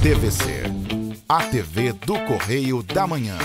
TVC, a TV do Correio da Manhã.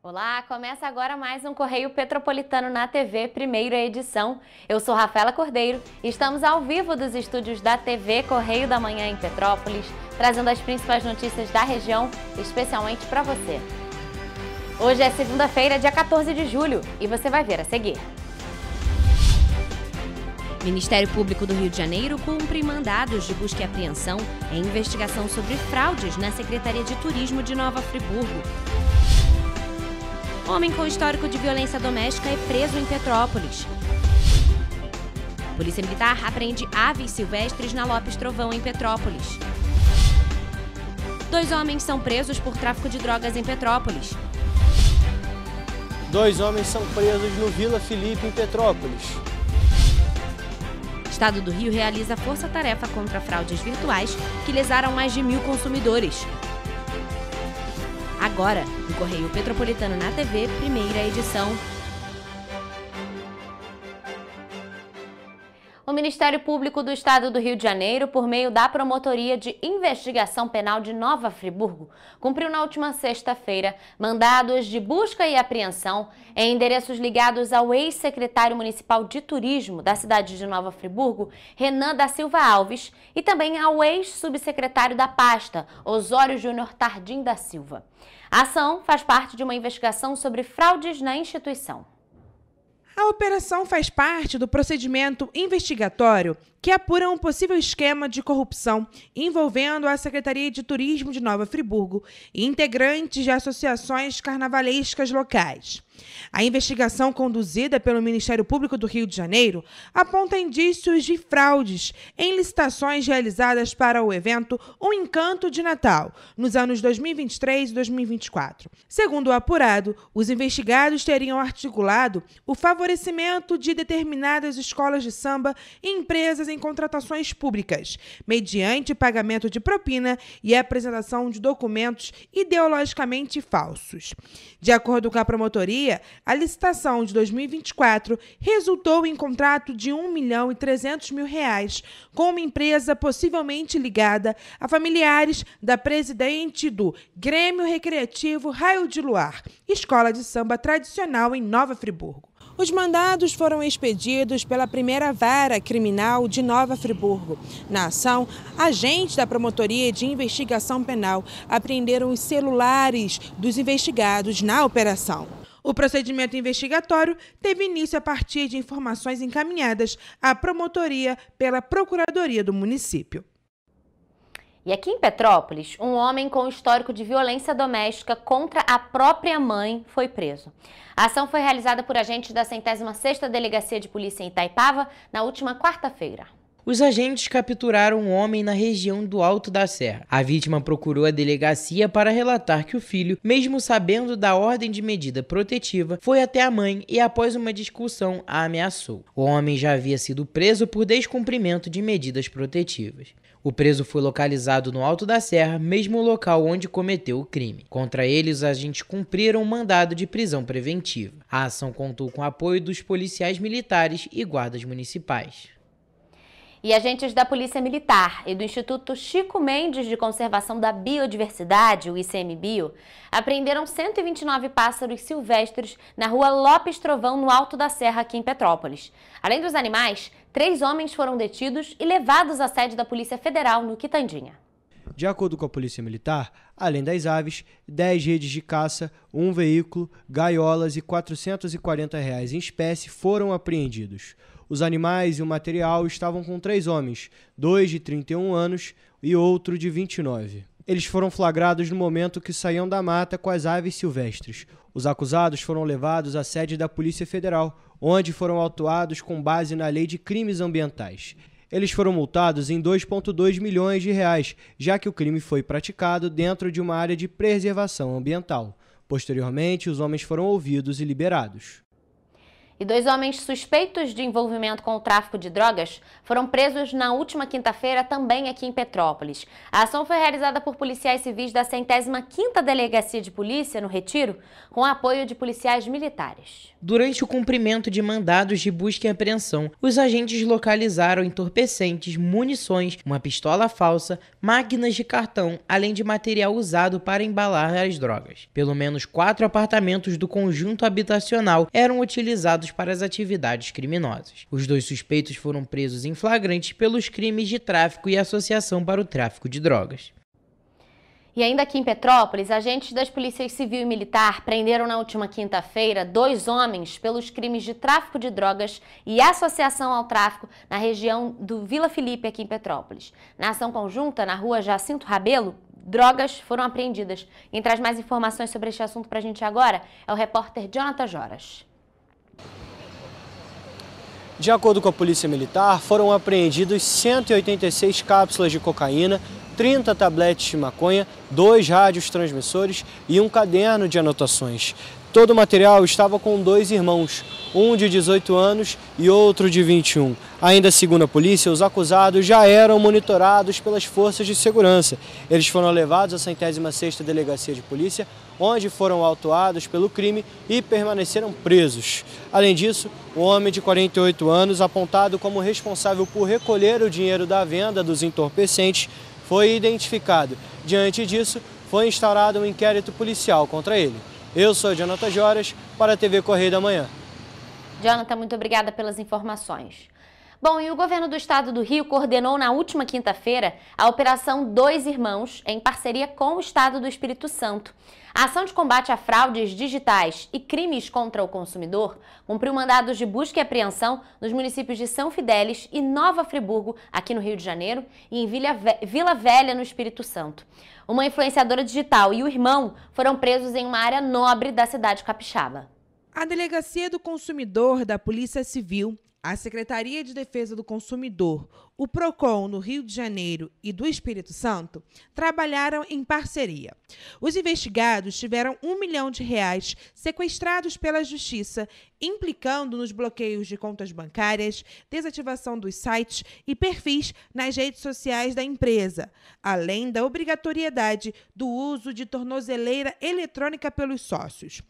Olá, começa agora mais um Correio Petropolitano na TV, primeira edição. Eu sou Rafaela Cordeiro e estamos ao vivo dos estúdios da TV Correio da Manhã em Petrópolis, trazendo as principais notícias da região, especialmente para você. Hoje é segunda-feira, dia 14 de julho, e você vai ver a seguir. Ministério Público do Rio de Janeiro cumpre mandados de busca e apreensão em investigação sobre fraudes na Secretaria de Turismo de Nova Friburgo. Homem com histórico de violência doméstica é preso em Petrópolis. Polícia Militar apreende aves silvestres na Lopes Trovão, em Petrópolis. 2 homens são presos por tráfico de drogas em Petrópolis. 2 homens são presos no Vila Felipe, em Petrópolis. Estado do Rio realiza força-tarefa contra fraudes virtuais que lesaram mais de 1.000 consumidores. Agora, no Correio Petropolitano na TV, primeira edição. O Ministério Público do Estado do Rio de Janeiro, por meio da Promotoria de Investigação Penal de Nova Friburgo, cumpriu na última sexta-feira mandados de busca e apreensão em endereços ligados ao ex-secretário municipal de turismo da cidade de Nova Friburgo, Renan da Silva Alves, e também ao ex-subsecretário da pasta, Osório Júnior Tardim da Silva. A ação faz parte de uma investigação sobre fraudes na instituição. A operação faz parte do procedimento investigatório que apura um possível esquema de corrupção envolvendo a Secretaria de Turismo de Nova Friburgo e integrantes de associações carnavalescas locais. A investigação conduzida pelo Ministério Público do Rio de Janeiro aponta indícios de fraudes em licitações realizadas para o evento Um Encanto de Natal, nos anos 2023 e 2024. Segundo o apurado, os investigados teriam articulado o favorecimento de determinadas escolas de samba e empresas em contratações públicas, mediante pagamento de propina e apresentação de documentos ideologicamente falsos. De acordo com a promotoria, a licitação de 2024 resultou em contrato de R$ 1.300.000 com uma empresa possivelmente ligada a familiares da presidente do Grêmio Recreativo Raio de Luar, escola de samba tradicional em Nova Friburgo. Os mandados foram expedidos pela primeira vara criminal de Nova Friburgo. Na ação, agentes da Promotoria de Investigação Penal apreenderam os celulares dos investigados na operação. O procedimento investigatório teve início a partir de informações encaminhadas à promotoria pela Procuradoria do município. E aqui em Petrópolis, um homem com histórico de violência doméstica contra a própria mãe foi preso. A ação foi realizada por agentes da 106ª Delegacia de Polícia em Itaipava na última quarta-feira. Os agentes capturaram um homem na região do Alto da Serra. A vítima procurou a delegacia para relatar que o filho, mesmo sabendo da ordem de medida protetiva, foi até a mãe e, após uma discussão, a ameaçou. O homem já havia sido preso por descumprimento de medidas protetivas. O preso foi localizado no Alto da Serra, mesmo local onde cometeu o crime. Contra ele, os agentes cumpriram um mandado de prisão preventiva. A ação contou com o apoio dos policiais militares e guardas municipais. E agentes da Polícia Militar e do Instituto Chico Mendes de Conservação da Biodiversidade, o ICMBio, apreenderam 129 pássaros silvestres na rua Lopes Trovão, no Alto da Serra, aqui em Petrópolis. Além dos animais, 3 homens foram detidos e levados à sede da Polícia Federal, no Quitandinha. De acordo com a Polícia Militar, além das aves, 10 redes de caça, 1 veículo, gaiolas e R$ 440 em espécie foram apreendidos. Os animais e o material estavam com 3 homens, 2 de 31 anos e outro de 29. Eles foram flagrados no momento que saíam da mata com as aves silvestres. Os acusados foram levados à sede da Polícia Federal, onde foram autuados com base na Lei de Crimes Ambientais. Eles foram multados em 2,2 milhões de reais, já que o crime foi praticado dentro de uma área de preservação ambiental. Posteriormente, os homens foram ouvidos e liberados. E 2 homens suspeitos de envolvimento com o tráfico de drogas foram presos na última quinta-feira, também aqui em Petrópolis. A ação foi realizada por policiais civis da 105ª Delegacia de Polícia, no Retiro, com apoio de policiais militares. Durante o cumprimento de mandados de busca e apreensão, os agentes localizaram entorpecentes, munições, uma pistola falsa, máquinas de cartão, além de material usado para embalar as drogas. Pelo menos 4 apartamentos do conjunto habitacional eram utilizados para as atividades criminosas. Os 2 suspeitos foram presos em flagrante pelos crimes de tráfico e associação para o tráfico de drogas. E ainda aqui em Petrópolis, agentes das polícias civil e militar prenderam na última quinta-feira 2 homens pelos crimes de tráfico de drogas e associação ao tráfico na região do Vila Felipe, aqui em Petrópolis. Na ação conjunta, na rua Jacinto Rabelo, drogas foram apreendidas. Quem traz mais informações sobre este assunto para a gente agora é o repórter Jonathan Joras. De acordo com a Polícia Militar, foram apreendidos 186 cápsulas de cocaína, 30 tabletes de maconha, 2 rádios transmissores e um caderno de anotações. Todo o material estava com 2 irmãos, um de 18 anos e outro de 21. Ainda segundo a polícia, os acusados já eram monitorados pelas forças de segurança. Eles foram levados à 106ª Delegacia de Polícia, onde foram autuados pelo crime e permaneceram presos. Além disso, o homem de 48 anos, apontado como responsável por recolher o dinheiro da venda dos entorpecentes, foi identificado. Diante disso, foi instaurado um inquérito policial contra ele. Eu sou Jonathan Joras, para a TV Correio da Manhã. Jonathan, muito obrigada pelas informações. Bom, e o governo do estado do Rio coordenou na última quinta-feira a Operação Dois Irmãos, em parceria com o estado do Espírito Santo. A ação de combate a fraudes digitais e crimes contra o consumidor cumpriu mandados de busca e apreensão nos municípios de São Fidélis e Nova Friburgo, aqui no Rio de Janeiro, e em Vila Velha, no Espírito Santo. Uma influenciadora digital e o irmão foram presos em uma área nobre da cidade capixaba. A Delegacia do Consumidor da Polícia Civil, a Secretaria de Defesa do Consumidor, o PROCON no Rio de Janeiro e do Espírito Santo trabalharam em parceria. Os investigados tiveram R$1 milhão sequestrados pela Justiça, implicando nos bloqueios de contas bancárias, desativação dos sites e perfis nas redes sociais da empresa, além da obrigatoriedade do uso de tornozeleira eletrônica pelos sócios.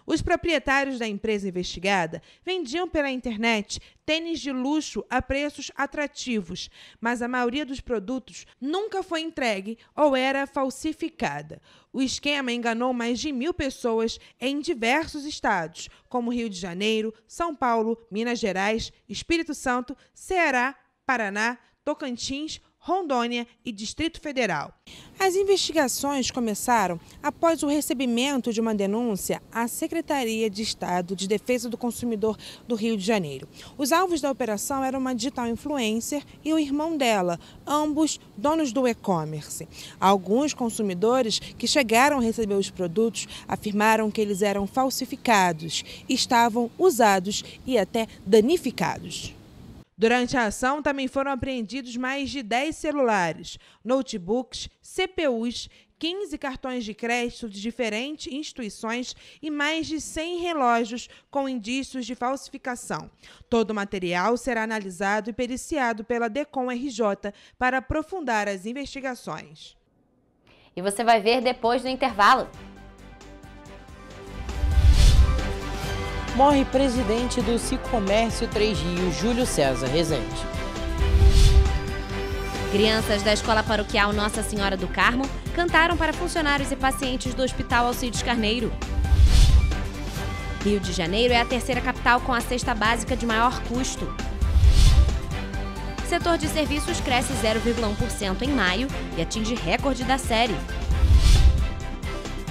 Os proprietários da empresa investigada vendiam pela internet tênis de luxo a preços atrativos, mas a maioria dos produtos nunca foi entregue ou era falsificada. O esquema enganou mais de 1.000 pessoas em diversos estados, como Rio de Janeiro, São Paulo, Minas Gerais, Espírito Santo, Ceará, Paraná, Tocantins, Rondônia e Distrito Federal. As investigações começaram após o recebimento de uma denúncia à Secretaria de Estado de Defesa do Consumidor do Rio de Janeiro. Os alvos da operação eram uma digital influencer e o irmão dela, ambos donos do e-commerce. Alguns consumidores que chegaram a receber os produtos afirmaram que eles eram falsificados, estavam usados e até danificados. Durante a ação, também foram apreendidos mais de 10 celulares, notebooks, CPUs, 15 cartões de crédito de diferentes instituições e mais de 100 relógios com indícios de falsificação. Todo o material será analisado e periciado pela DECOM-RJ para aprofundar as investigações. E você vai ver depois do intervalo. Morre presidente do Sicomércio Três Rios, Júlio César Rezende. Crianças da Escola Paroquial Nossa Senhora do Carmo cantaram para funcionários e pacientes do Hospital Alcides Carneiro. Rio de Janeiro é a terceira capital com a cesta básica de maior custo. Setor de serviços cresce 0,1% em maio e atinge recorde da série.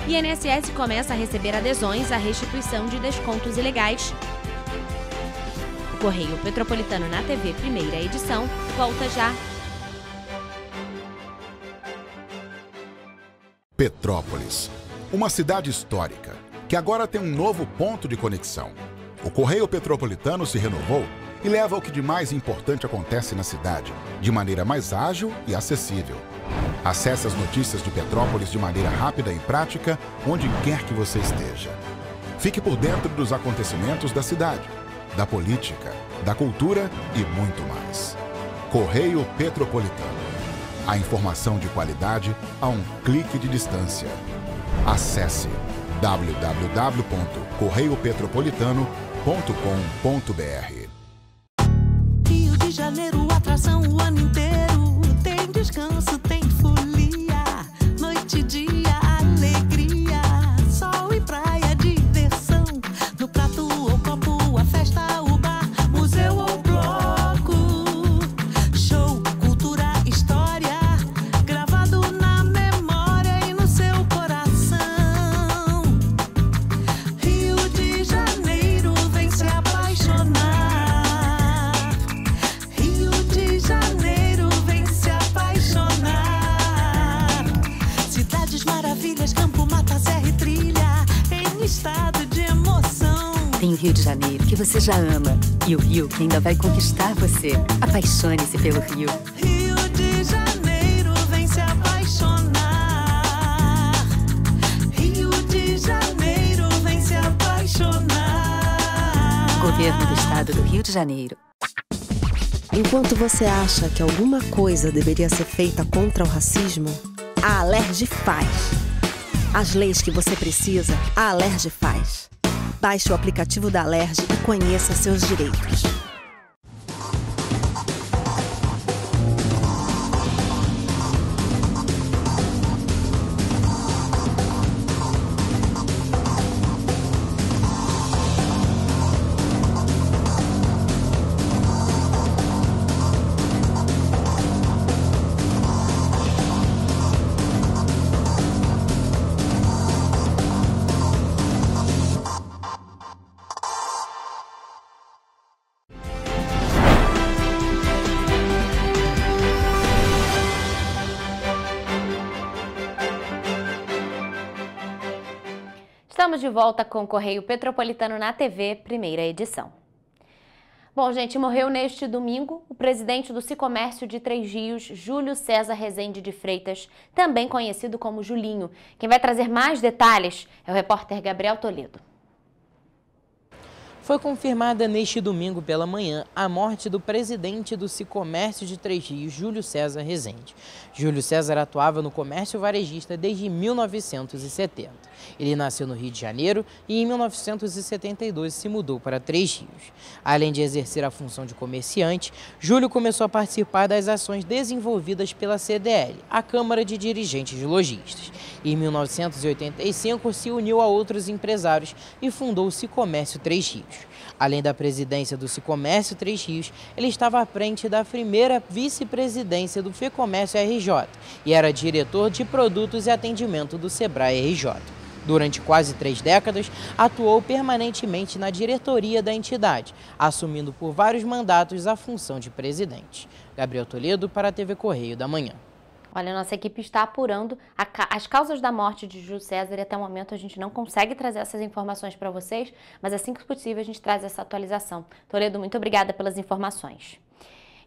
INSS começa a receber adesões à restituição de descontos ilegais. O Correio Petropolitano na TV, primeira edição, volta já. Petrópolis, uma cidade histórica, que agora tem um novo ponto de conexão. O Correio Petropolitano se renovou e leva o que de mais importante acontece na cidade, de maneira mais ágil e acessível. Acesse as notícias de Petrópolis de maneira rápida e prática, onde quer que você esteja. Fique por dentro dos acontecimentos da cidade, da política, da cultura e muito mais. Correio Petropolitano. A informação de qualidade a um clique de distância. Acesse www.correiopetropolitano.com.br. Rio de Janeiro, atração o ano inteiro. Tem descanso, tem folia. Noite e dia, alegria. Sol e praia, diversão. No prato ou copo, a festa, o bar, museu ou bloco. Show, cultura, história. Gravado na memória e no seu coração. Rio de Janeiro, vem se apaixonar. Rio de Janeiro, vem se apaixonar. Cidades maravilhas, campo, mata, serra e trilha, em estado de emoção. Tem o Rio de Janeiro, que você já ama, e o Rio que ainda vai conquistar você. Apaixone-se pelo Rio. Rio de Janeiro, vem se apaixonar. Rio de Janeiro, vem se apaixonar. Governo do Estado do Rio de Janeiro. Enquanto você acha que alguma coisa deveria ser feita contra o racismo, a Alerj faz. As leis que você precisa, a Alerj faz. Baixe o aplicativo da Alerj e conheça seus direitos. Estamos de volta com o Correio Petropolitano na TV, primeira edição. Bom, gente, morreu neste domingo o presidente do Sicomércio de Três Rios, Júlio César Rezende de Freitas, também conhecido como Julinho. Quem vai trazer mais detalhes é o repórter Gabriel Toledo. Foi confirmada neste domingo pela manhã a morte do presidente do Sicomércio de Três Rios, Júlio César Rezende. Júlio César atuava no comércio varejista desde 1970. Ele nasceu no Rio de Janeiro e em 1972 se mudou para Três Rios. Além de exercer a função de comerciante, Júlio começou a participar das ações desenvolvidas pela CDL, a Câmara de Dirigentes de Lojistas. Em 1985 se uniu a outros empresários e fundou o Sicomércio Três Rios. Além da presidência do Sicomércio Três Rios, ele estava à frente da primeira vice-presidência do Fecomércio RJ e era diretor de produtos e atendimento do Sebrae RJ. Durante quase 3 décadas, atuou permanentemente na diretoria da entidade, assumindo por vários mandatos a função de presidente. Gabriel Toledo para a TV Correio da Manhã. Olha, nossa equipe está apurando as causas da morte de Júlio César e até o momento a gente não consegue trazer essas informações para vocês, mas assim que possível a gente traz essa atualização. Toledo, muito obrigada pelas informações.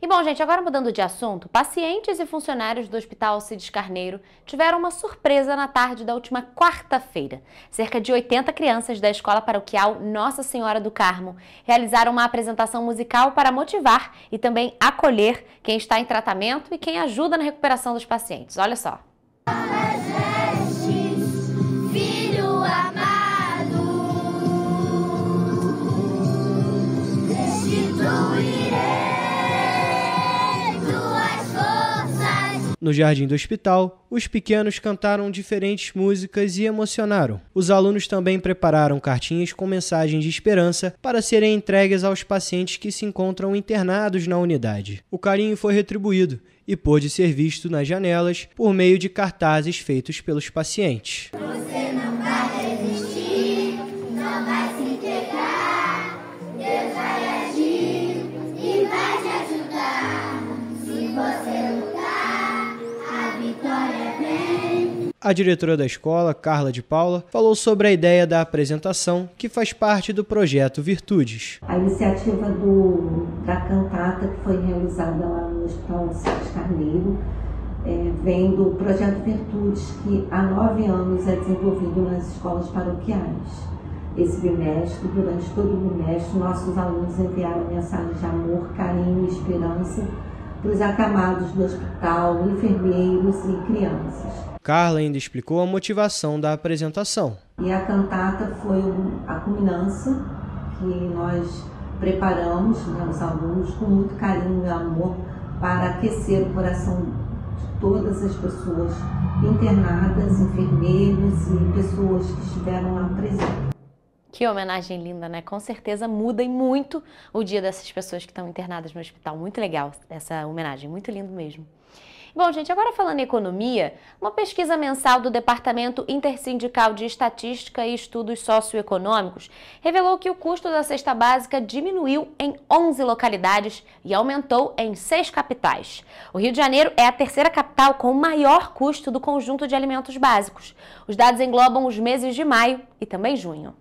E bom, gente, agora mudando de assunto, pacientes e funcionários do Hospital Alcides Carneiro tiveram uma surpresa na tarde da última quarta-feira. Cerca de 80 crianças da Escola Paroquial Nossa Senhora do Carmo realizaram uma apresentação musical para motivar e também acolher quem está em tratamento e quem ajuda na recuperação dos pacientes. Olha só. Filho amado, restituirei. No jardim do hospital, os pequenos cantaram diferentes músicas e emocionaram. Os alunos também prepararam cartinhas com mensagens de esperança para serem entregues aos pacientes que se encontram internados na unidade. O carinho foi retribuído e pôde ser visto nas janelas por meio de cartazes feitos pelos pacientes. Você não vai resistir, não vai se entregar. Deus vai agir e vai te ajudar. Se você lutar, a vitória vem. A diretora da escola, Carla de Paula, falou sobre a ideia da apresentação, que faz parte do projeto Virtudes. A iniciativa da cantata que foi realizada lá no Hospital César Carneiro vem do projeto Virtudes, que há 9 anos é desenvolvido nas escolas paroquiais. Esse bimestre, durante todo o bimestre, nossos alunos enviaram mensagens de amor, carinho e esperança para os acamados do hospital, enfermeiros e crianças. Carla ainda explicou a motivação da apresentação. E a cantata foi a culminância que nós preparamos, os alunos, com muito carinho e amor, para aquecer o coração de todas as pessoas internadas, enfermeiros e pessoas que estiveram lá presentes. Que homenagem linda, né? Com certeza muda e muito o dia dessas pessoas que estão internadas no hospital. Muito legal essa homenagem, muito lindo mesmo. Bom, gente, agora falando em economia, uma pesquisa mensal do Departamento Intersindical de Estatística e Estudos Socioeconômicos revelou que o custo da cesta básica diminuiu em 11 localidades e aumentou em 6 capitais. O Rio de Janeiro é a terceira capital com o maior custo do conjunto de alimentos básicos. Os dados englobam os meses de maio e também junho.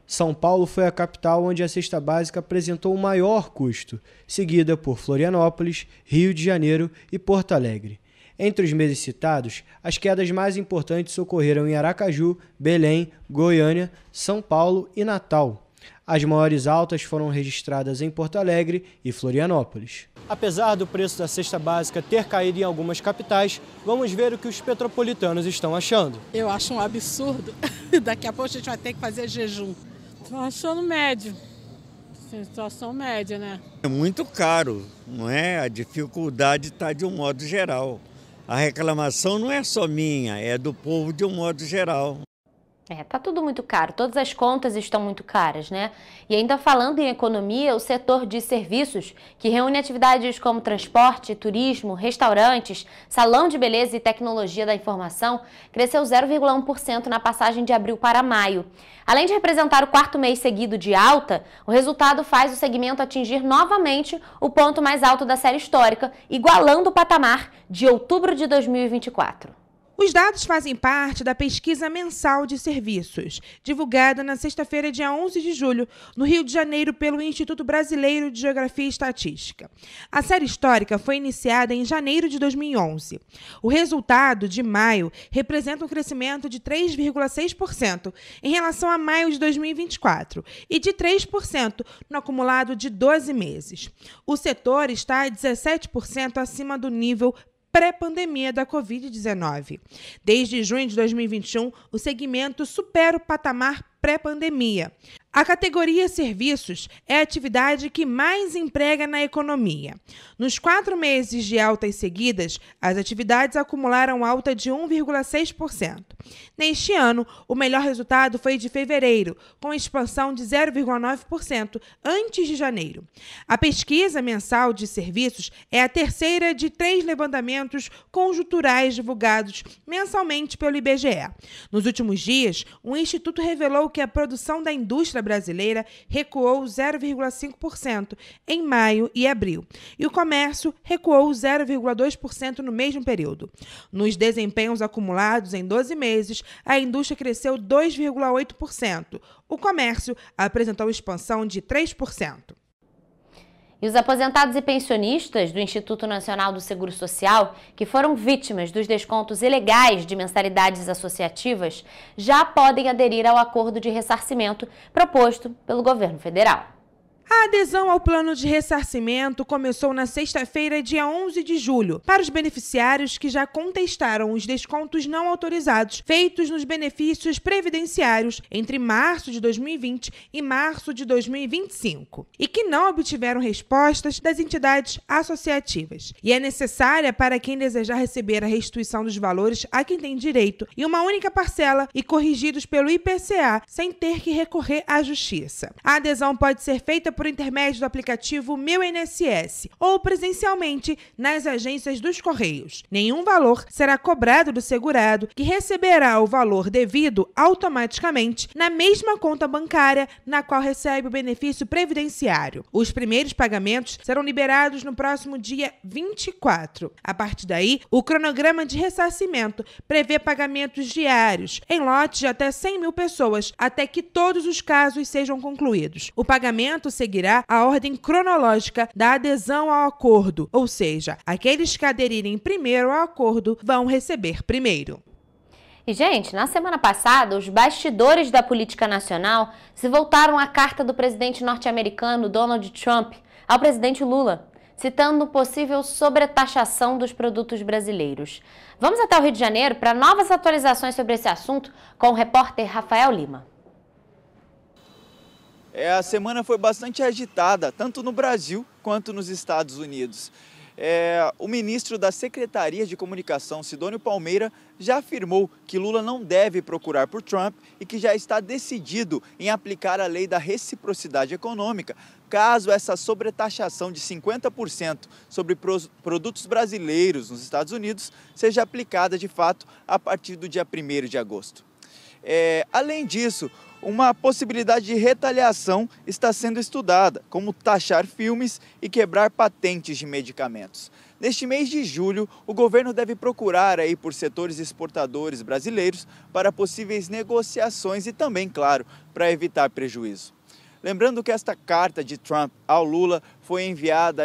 São Paulo foi a capital onde a cesta básica apresentou o maior custo, seguida por Florianópolis, Rio de Janeiro e Porto Alegre. Entre os meses citados, as quedas mais importantes ocorreram em Aracaju, Belém, Goiânia, São Paulo e Natal. As maiores altas foram registradas em Porto Alegre e Florianópolis. Apesar do preço da cesta básica ter caído em algumas capitais, vamos ver o que os petropolitanos estão achando. Eu acho um absurdo. Daqui a pouco a gente vai ter que fazer jejum. Estou achando médio. Situação média, né? É muito caro, não é? A dificuldade está de um modo geral. A reclamação não é só minha, é do povo de um modo geral. Tá tudo muito caro, todas as contas estão muito caras, né? E ainda falando em economia, o setor de serviços, que reúne atividades como transporte, turismo, restaurantes, salão de beleza e tecnologia da informação, cresceu 0,1% na passagem de abril para maio. Além de representar o 4º mês seguido de alta, o resultado faz o segmento atingir novamente o ponto mais alto da série histórica, igualando o patamar de outubro de 2024. Os dados fazem parte da pesquisa mensal de serviços, divulgada na sexta-feira, dia 11 de julho, no Rio de Janeiro, pelo Instituto Brasileiro de Geografia e Estatística. A série histórica foi iniciada em janeiro de 2011. O resultado de maio representa um crescimento de 3,6% em relação a maio de 2024 e de 3% no acumulado de 12 meses. O setor está 17% acima do nível pré-pandemia da Covid-19. Desde junho de 2021, o segmento supera o patamar pré-pandemia. A categoria serviços é a atividade que mais emprega na economia. Nos 4 meses de altas seguidas, as atividades acumularam alta de 1,6%. Neste ano, o melhor resultado foi de fevereiro, com expansão de 0,9% antes de janeiro. A pesquisa mensal de serviços é a terceira de 3 levantamentos conjunturais divulgados mensalmente pelo IBGE. Nos últimos dias, o Instituto revelou que a produção da indústria brasileira recuou 0,5% em maio e abril, e o comércio recuou 0,2% no mesmo período. Nos desempenhos acumulados em 12 meses, a indústria cresceu 2,8%. O comércio apresentou expansão de 3%. E os aposentados e pensionistas do Instituto Nacional do Seguro Social, que foram vítimas dos descontos ilegais de mensalidades associativas, já podem aderir ao acordo de ressarcimento proposto pelo governo federal. A adesão ao plano de ressarcimento começou na sexta-feira, dia 11 de julho, para os beneficiários que já contestaram os descontos não autorizados feitos nos benefícios previdenciários entre março de 2020 e março de 2025 e que não obtiveram respostas das entidades associativas. E é necessária para quem desejar receber a restituição dos valores a quem tem direito em uma única parcela e corrigidos pelo IPCA sem ter que recorrer à justiça. A adesão pode ser feita por intermédio do aplicativo Meu INSS ou presencialmente nas agências dos Correios. Nenhum valor será cobrado do segurado, que receberá o valor devido automaticamente na mesma conta bancária na qual recebe o benefício previdenciário. Os primeiros pagamentos serão liberados no próximo dia 24. A partir daí, o cronograma de ressarcimento prevê pagamentos diários em lotes de até 100 mil pessoas, até que todos os casos sejam concluídos. O pagamento seguirá a ordem cronológica da adesão ao acordo, ou seja, aqueles que aderirem primeiro ao acordo vão receber primeiro. E, gente, na semana passada, os bastidores da política nacional se voltaram à carta do presidente norte-americano Donald Trump ao presidente Lula, citando possível sobretaxação dos produtos brasileiros. Vamos até o Rio de Janeiro para novas atualizações sobre esse assunto com o repórter Rafael Lima. A semana foi bastante agitada, tanto no Brasil quanto nos Estados Unidos. O ministro da Secretaria de Comunicação, Sidônio Palmeira, já afirmou que Lula não deve procurar por Trump e que já está decidido em aplicar a lei da reciprocidade econômica, caso essa sobretaxação de 50% sobre produtos brasileiros nos Estados Unidos seja aplicada de fato a partir do dia 1º de agosto. Além disso, uma possibilidade de retaliação está sendo estudada, como taxar filmes e quebrar patentes de medicamentos. Neste mês de julho, o governo deve procurar por setores exportadores brasileiros para possíveis negociações e também, claro, para evitar prejuízo. Lembrando que esta carta de Trump ao Lula foi enviada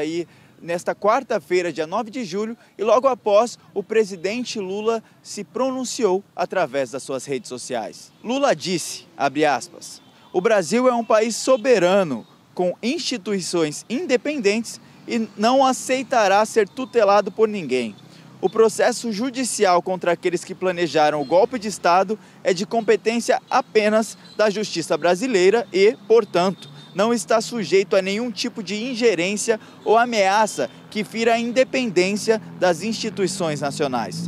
nesta quarta-feira, dia 9 de julho, e logo após o presidente Lula se pronunciou através das suas redes sociais. Lula disse, abre aspas, o Brasil é um país soberano, com instituições independentes e não aceitará ser tutelado por ninguém. O processo judicial contra aqueles que planejaram o golpe de Estado é de competência apenas da Justiça brasileira e, portanto, não está sujeito a nenhum tipo de ingerência ou ameaça que fira a independência das instituições nacionais.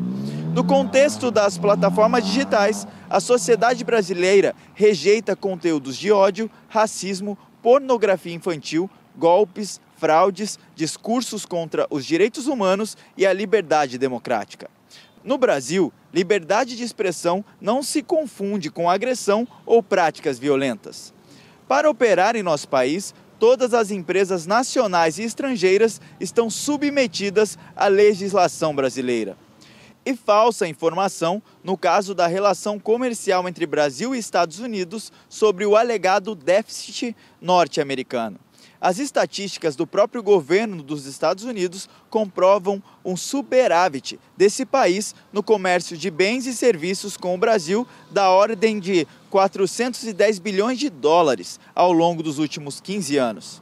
No contexto das plataformas digitais, a sociedade brasileira rejeita conteúdos de ódio, racismo, pornografia infantil, golpes, fraudes, discursos contra os direitos humanos e a liberdade democrática. No Brasil, liberdade de expressão não se confunde com agressão ou práticas violentas. Para operar em nosso país, todas as empresas nacionais e estrangeiras estão submetidas à legislação brasileira. E falsa informação no caso da relação comercial entre Brasil e Estados Unidos sobre o alegado déficit norte-americano. As estatísticas do próprio governo dos Estados Unidos comprovam um superávit desse país no comércio de bens e serviços com o Brasil da ordem de 410 bilhões de dólares ao longo dos últimos 15 anos.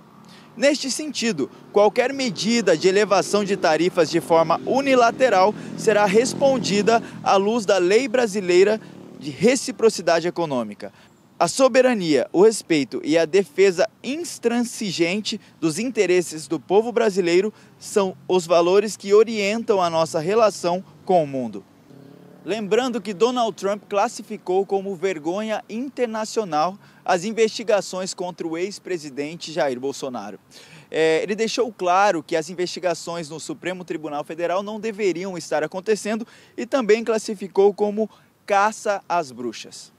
Neste sentido, qualquer medida de elevação de tarifas de forma unilateral será respondida à luz da lei brasileira de reciprocidade econômica. A soberania, o respeito e a defesa intransigente dos interesses do povo brasileiro são os valores que orientam a nossa relação com o mundo. Lembrando que Donald Trump classificou como vergonha internacional as investigações contra o ex-presidente Jair Bolsonaro. Ele deixou claro que as investigações no Supremo Tribunal Federal não deveriam estar acontecendo e também classificou como caça às bruxas.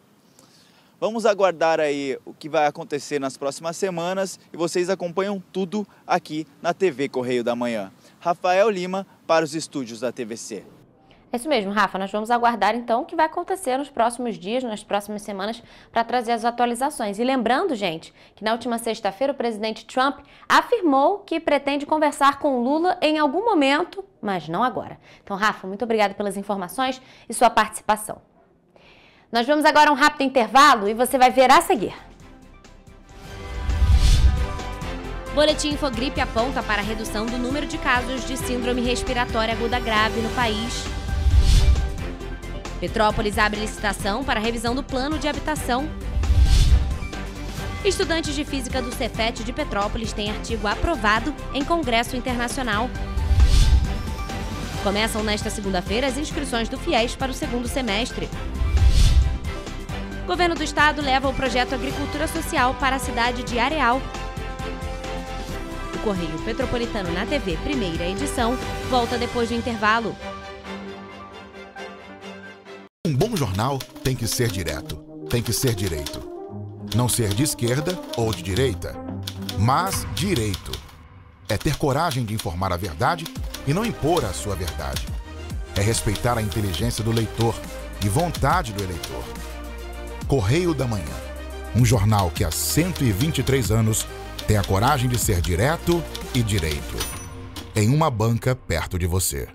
Vamos aguardar o que vai acontecer nas próximas semanas e vocês acompanham tudo aqui na TV Correio da Manhã. Rafael Lima para os estúdios da TVC. É isso mesmo, Rafa. Nós vamos aguardar então o que vai acontecer nos próximos dias, nas próximas semanas, para trazer as atualizações. E lembrando, gente, que na última sexta-feira o presidente Trump afirmou que pretende conversar com Lula em algum momento, mas não agora. Então, Rafa, muito obrigada pelas informações e sua participação. Nós vamos agora a um rápido intervalo e você vai ver a seguir. Boletim Infogripe aponta para a redução do número de casos de síndrome respiratória aguda grave no país. Petrópolis abre licitação para revisão do plano de habitação. Estudantes de física do Cefet de Petrópolis têm artigo aprovado em Congresso Internacional. Começam nesta segunda-feira as inscrições do FIES para o segundo semestre. Governo do Estado leva o projeto Agricultura Social para a cidade de Areal. Correio Petropolitano na TV, primeira edição, volta depois do intervalo. Um bom jornal tem que ser direto, tem que ser direito. Não ser de esquerda ou de direita, mas direito. É ter coragem de informar a verdade e não impor a sua verdade. É respeitar a inteligência do leitor e vontade do eleitor. Correio da Manhã, um jornal que há 123 anos tem a coragem de ser direto e direito. Em uma banca perto de você.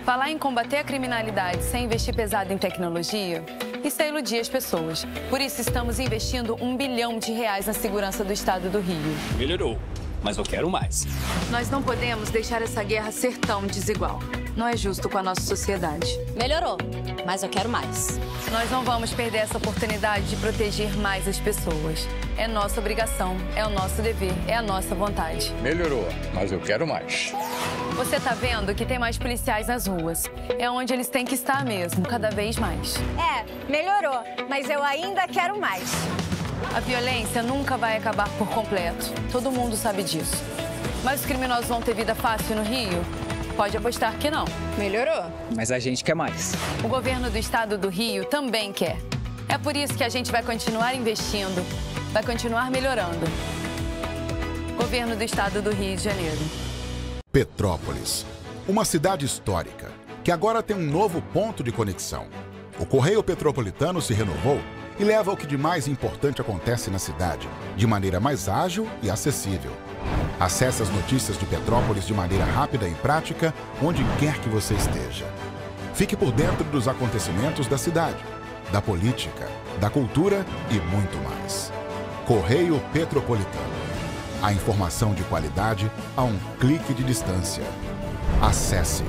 Falar em combater a criminalidade sem investir pesado em tecnologia, isso é iludir as pessoas. Por isso estamos investindo R$1 bilhão na segurança do estado do Rio. Melhorou, mas eu quero mais. Nós não podemos deixar essa guerra ser tão desigual. Não é justo com a nossa sociedade. Melhorou, mas eu quero mais. Nós não vamos perder essa oportunidade de proteger mais as pessoas. É nossa obrigação, é o nosso dever, é a nossa vontade. Melhorou, mas eu quero mais. Você tá vendo que tem mais policiais nas ruas. É onde eles têm que estar mesmo, cada vez mais. Melhorou, mas eu ainda quero mais. A violência nunca vai acabar por completo. Todo mundo sabe disso. Mas os criminosos vão ter vida fácil no Rio? Pode apostar que não. Melhorou. Mas a gente quer mais. O governo do estado do Rio também quer. É por isso que a gente vai continuar investindo, vai continuar melhorando. Governo do estado do Rio de Janeiro. Petrópolis, uma cidade histórica, que agora tem um novo ponto de conexão. O Correio Petropolitano se renovou e leva o que de mais importante acontece na cidade, de maneira mais ágil e acessível. Acesse as notícias de Petrópolis de maneira rápida e prática, onde quer que você esteja. Fique por dentro dos acontecimentos da cidade, da política, da cultura e muito mais. Correio Petropolitano. A informação de qualidade a um clique de distância. Acesse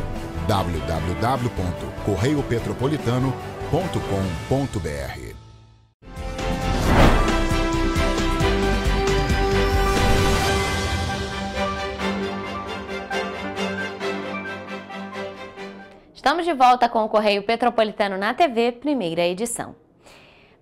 www.correiopetropolitano.com.br. Estamos de volta com o Correio Petropolitano na TV, primeira edição.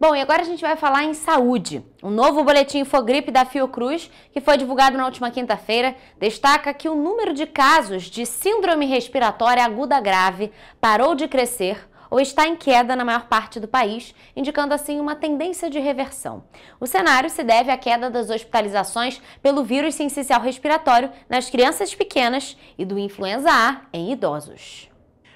Bom, e agora a gente vai falar em saúde. Um novo boletim Infogripe da Fiocruz, que foi divulgado na última quinta-feira, destaca que o número de casos de síndrome respiratória aguda grave parou de crescer ou está em queda na maior parte do país, indicando assim uma tendência de reversão. O cenário se deve à queda das hospitalizações pelo vírus sincicial respiratório nas crianças pequenas e do influenza A em idosos.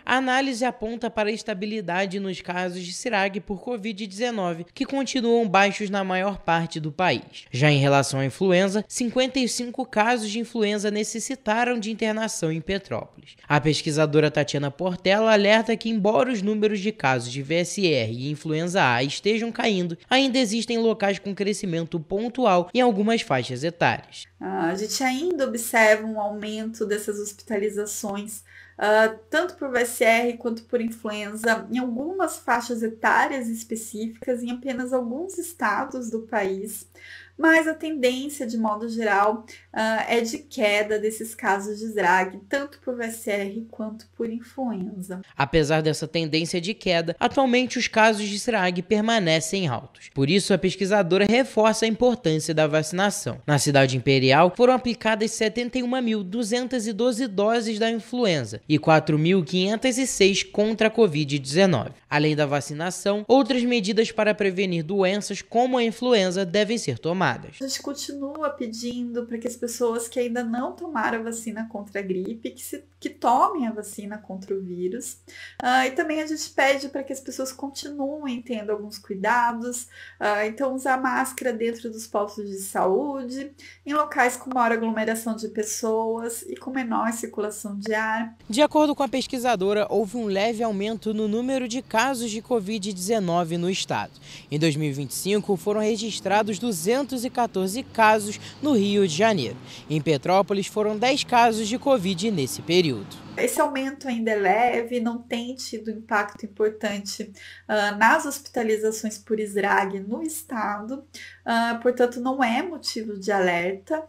A análise aponta para a estabilidade nos casos de CIRAG por Covid-19, que continuam baixos na maior parte do país. Já em relação à influenza, 55 casos de influenza necessitaram de internação em Petrópolis. A pesquisadora Tatiana Portela alerta que, embora os números de casos de VSR e influenza A estejam caindo, ainda existem locais com crescimento pontual em algumas faixas etárias. A gente ainda observa um aumento dessas hospitalizações, tanto por VSR quanto por influenza, em algumas faixas etárias específicas, em apenas alguns estados do país, mas a tendência, de modo geral, é de queda desses casos de CIRAG, tanto por VSR quanto por influenza. Apesar dessa tendência de queda, atualmente os casos de CIRAG permanecem altos. Por isso, a pesquisadora reforça a importância da vacinação. Na cidade imperial, foram aplicadas 71.212 doses da influenza e 4.506 contra a Covid-19. Além da vacinação, outras medidas para prevenir doenças como a influenza devem ser tomadas. A gente continua pedindo para que as pessoas que ainda não tomaram a vacina contra a gripe, que tomem a vacina contra o vírus. E também a gente pede para que as pessoas continuem tendo alguns cuidados. Então, usar máscara dentro dos postos de saúde, em locais com maior aglomeração de pessoas e com menor circulação de ar. De acordo com a pesquisadora, houve um leve aumento no número de casos de Covid-19 no estado. Em 2025, foram registrados 214 casos no Rio de Janeiro. Em Petrópolis, foram 10 casos de Covid nesse período. Esse aumento ainda é leve, não tem tido impacto importante nas hospitalizações por SRAG no estado, portanto não é motivo de alerta,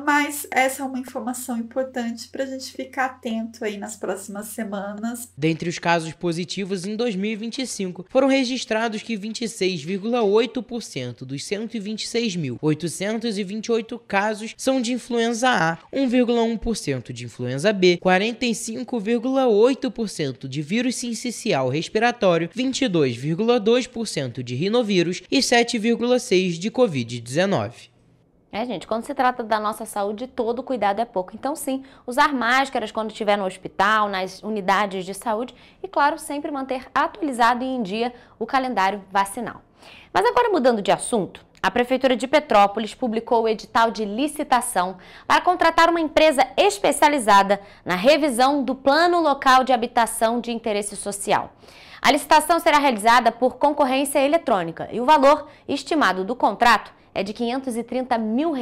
mas essa é uma informação importante para a gente ficar atento aí nas próximas semanas. Dentre os casos positivos em 2025, foram registrados que 26,8% dos 126.828 casos são de influenza A, 1,1% de influenza B, 45,8% de vírus sincicial respiratório, 22,2% de rinovírus e 7,6% de Covid-19. Gente, quando se trata da nossa saúde, todo cuidado é pouco. Então, sim, usar máscaras quando estiver no hospital, nas unidades de saúde e, claro, sempre manter atualizado e em dia o calendário vacinal. Mas agora, mudando de assunto, a Prefeitura de Petrópolis publicou o edital de licitação para contratar uma empresa especializada na revisão do Plano Local de Habitação de Interesse Social. A licitação será realizada por concorrência eletrônica e o valor estimado do contrato é de R$ 530 mil.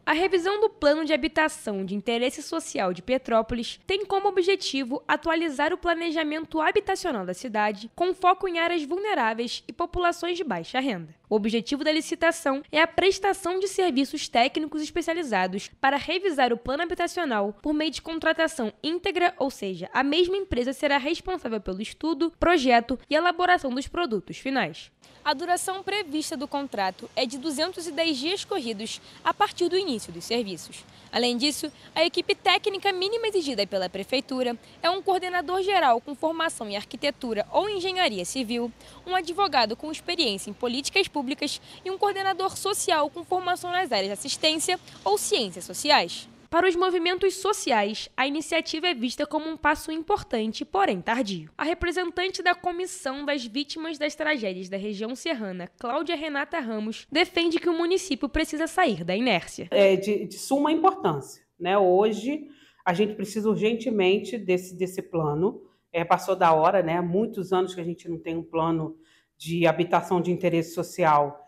A revisão do Plano de Habitação de Interesse Social de Petrópolis tem como objetivo atualizar o planejamento habitacional da cidade, com foco em áreas vulneráveis e populações de baixa renda. O objetivo da licitação é a prestação de serviços técnicos especializados para revisar o plano habitacional por meio de contratação íntegra, ou seja, a mesma empresa será responsável pelo estudo, projeto e elaboração dos produtos finais. A duração prevista do contrato é de 210 dias corridos a partir do início dos serviços. Além disso, a equipe técnica mínima exigida pela Prefeitura é um coordenador geral com formação em arquitetura ou engenharia civil, um advogado com experiência em políticas públicas e um coordenador social com formação nas áreas de assistência ou ciências sociais. Para os movimentos sociais, a iniciativa é vista como um passo importante, porém tardio. A representante da Comissão das Vítimas das Tragédias da Região Serrana, Cláudia Renata Ramos, defende que o município precisa sair da inércia. É de suma importância, né? Hoje, a gente precisa urgentemente desse plano. Passou da hora, né? Há muitos anos que a gente não tem um plano de habitação de interesse social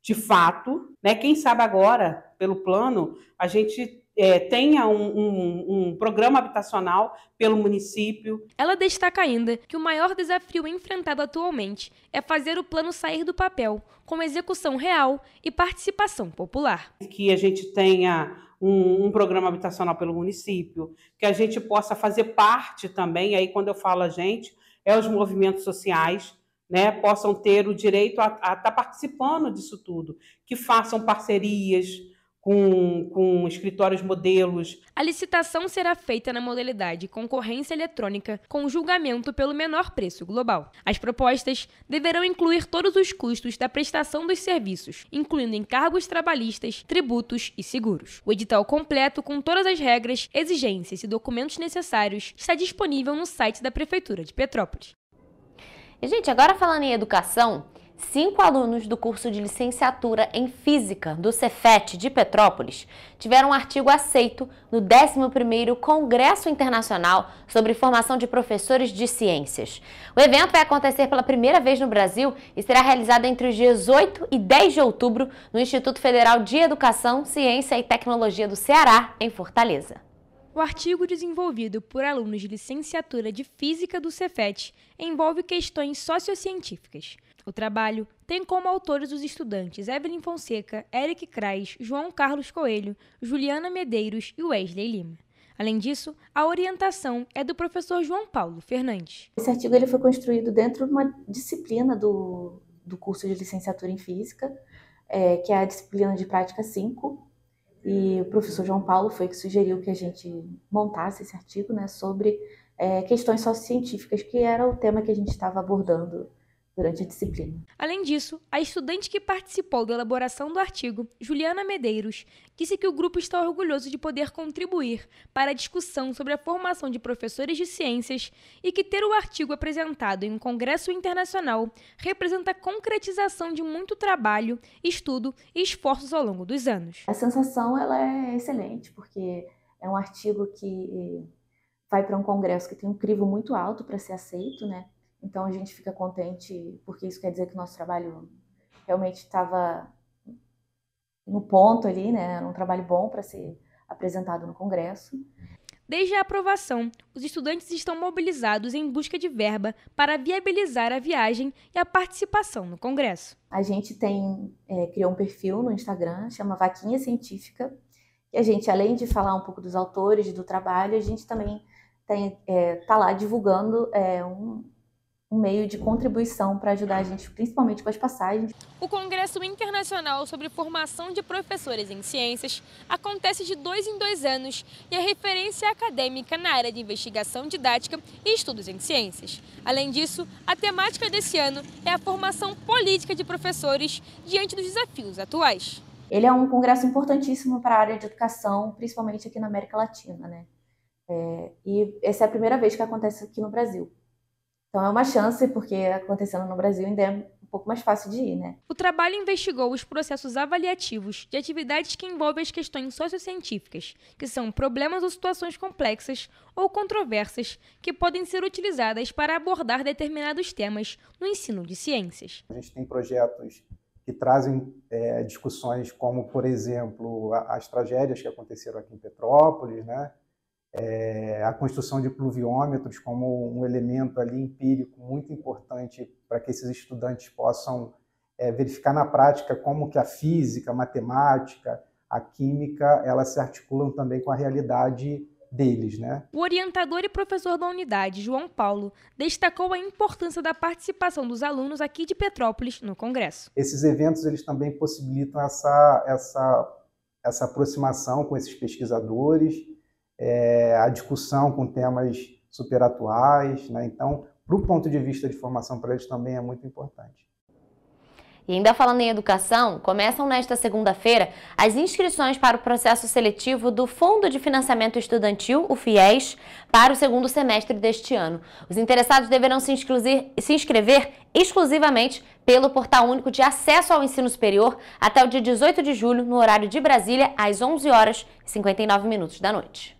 de fato, né? Quem sabe agora, pelo plano, a gente tenha um programa habitacional pelo município. Ela destaca ainda que o maior desafio enfrentado atualmente é fazer o plano sair do papel, com execução real e participação popular. Que a gente tenha um programa habitacional pelo município, que a gente possa fazer parte também, aí quando eu falo a gente, os movimentos sociais, né, possam ter o direito a estar participando disso tudo, que façam parcerias com escritórios modelos. A licitação será feita na modalidade concorrência eletrônica com julgamento pelo menor preço global. As propostas deverão incluir todos os custos da prestação dos serviços, incluindo encargos trabalhistas, tributos e seguros. O edital completo com todas as regras, exigências e documentos necessários está disponível no site da Prefeitura de Petrópolis. E, gente, agora falando em educação, 5 alunos do curso de licenciatura em Física do Cefet de Petrópolis tiveram um artigo aceito no 11º Congresso Internacional sobre Formação de Professores de Ciências. O evento vai acontecer pela primeira vez no Brasil e será realizado entre os dias 8 e 10 de outubro no Instituto Federal de Educação, Ciência e Tecnologia do Ceará, em Fortaleza. O artigo desenvolvido por alunos de licenciatura de Física do Cefet envolve questões sociocientíficas. O trabalho tem como autores os estudantes Evelyn Fonseca, Eric Krais, João Carlos Coelho, Juliana Medeiros e Wesley Lima. Além disso, a orientação é do professor João Paulo Fernandes. Esse artigo ele foi construído dentro de uma disciplina do curso de licenciatura em Física, que é a disciplina de prática 5, e o professor João Paulo foi que sugeriu que a gente montasse esse artigo, né, sobre questões sociocientíficas, que era o tema que a gente estava abordando durante a disciplina. Além disso, a estudante que participou da elaboração do artigo, Juliana Medeiros, disse que o grupo está orgulhoso de poder contribuir para a discussão sobre a formação de professores de ciências e que ter o artigo apresentado em um congresso internacional representa a concretização de muito trabalho, estudo e esforços ao longo dos anos. A sensação ela é excelente, porque é um artigo que vai para um congresso que tem um crivo muito alto para ser aceito, né? Então a gente fica contente, porque isso quer dizer que o nosso trabalho realmente estava no ponto ali, né? Era um trabalho bom para ser apresentado no Congresso. Desde a aprovação, os estudantes estão mobilizados em busca de verba para viabilizar a viagem e a participação no congresso. A gente criou um perfil no Instagram, chama Vaquinha Científica, e a gente, além de falar um pouco dos autores do trabalho, a gente também tá lá divulgando um meio de contribuição para ajudar a gente, principalmente com as passagens. O Congresso Internacional sobre Formação de Professores em Ciências acontece de 2 em 2 anos e é referência acadêmica na área de investigação didática e estudos em ciências. Além disso, a temática desse ano é a formação política de professores diante dos desafios atuais. Ele é um congresso importantíssimo para a área de educação, principalmente aqui na América Latina, né? E essa é a primeira vez que acontece aqui no Brasil. Então é uma chance, porque acontecendo no Brasil ainda é um pouco mais fácil de ir, né? O trabalho investigou os processos avaliativos de atividades que envolvem as questões sociocientíficas, que são problemas ou situações complexas ou controversas que podem ser utilizadas para abordar determinados temas no ensino de ciências. A gente tem projetos que trazem discussões como, por exemplo, as tragédias que aconteceram aqui em Petrópolis, né? A construção de pluviômetros como um elemento ali empírico muito importante para que esses estudantes possam verificar na prática como que a física, a matemática, a química, elas se articulam também com a realidade deles, né? O orientador e professor da unidade, João Paulo, destacou a importância da participação dos alunos aqui de Petrópolis no Congresso. Esses eventos eles também possibilitam essa aproximação com esses pesquisadores, a discussão com temas super atuais, né? Então, para o ponto de vista de formação para eles também é muito importante. E ainda falando em educação, começam nesta segunda-feira as inscrições para o processo seletivo do Fundo de Financiamento Estudantil, o FIES, para o segundo semestre deste ano. Os interessados deverão se inscrever exclusivamente pelo Portal Único de Acesso ao Ensino Superior até o dia 18 de julho, no horário de Brasília, às 11h59 da noite.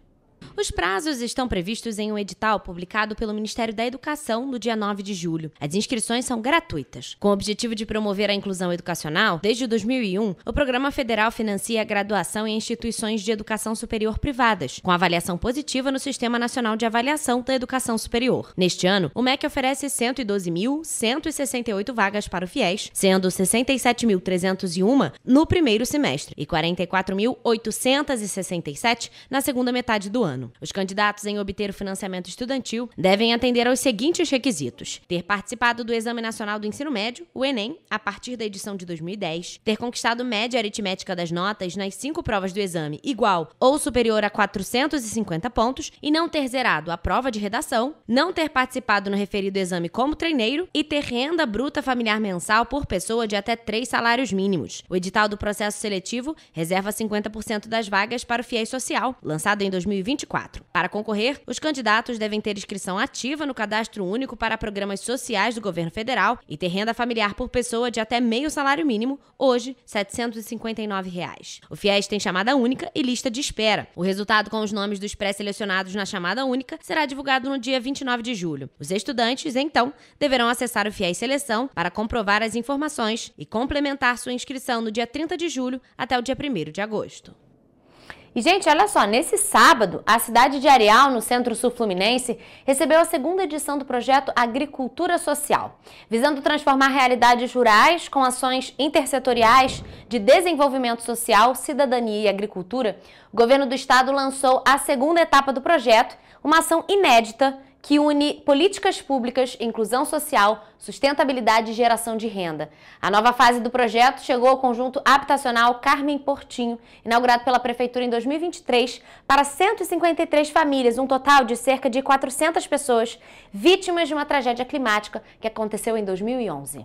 Os prazos estão previstos em um edital publicado pelo Ministério da Educação no dia 9 de julho. As inscrições são gratuitas. Com o objetivo de promover a inclusão educacional, desde 2001, o Programa Federal financia a graduação em instituições de educação superior privadas, com avaliação positiva no Sistema Nacional de Avaliação da Educação Superior. Neste ano, o MEC oferece 112.168 vagas para o FIES, sendo 67.301 no primeiro semestre e 44.867 na segunda metade do ano. Os candidatos em obter o financiamento estudantil devem atender aos seguintes requisitos: ter participado do Exame Nacional do Ensino Médio, o Enem, a partir da edição de 2010, ter conquistado média aritmética das notas nas 5 provas do exame igual ou superior a 450 pontos e não ter zerado a prova de redação, não ter participado no referido exame como treineiro e ter renda bruta familiar mensal por pessoa de até 3 salários mínimos. O edital do processo seletivo reserva 50% das vagas para o FIES Social, lançado em 2024. Para concorrer, os candidatos devem ter inscrição ativa no Cadastro Único para Programas Sociais do Governo Federal e ter renda familiar por pessoa de até meio salário mínimo, hoje R$ 759. O FIES tem chamada única e lista de espera. O resultado com os nomes dos pré-selecionados na chamada única será divulgado no dia 29 de julho. Os estudantes, então, deverão acessar o FIES Seleção para comprovar as informações e complementar sua inscrição no dia 30 de julho até o dia 1º de agosto. E, gente, olha só, nesse sábado, a cidade de Areal, no Centro-Sul Fluminense, recebeu a segunda edição do projeto Agricultura Social, visando transformar realidades rurais com ações intersetoriais de desenvolvimento social, cidadania e agricultura. O governo do estado lançou a segunda etapa do projeto, uma ação inédita que une políticas públicas, inclusão social, sustentabilidade e geração de renda. A nova fase do projeto chegou ao conjunto habitacional Carmen Portinho, inaugurado pela Prefeitura em 2023, para 153 famílias, um total de cerca de 400 pessoas vítimas de uma tragédia climática que aconteceu em 2011.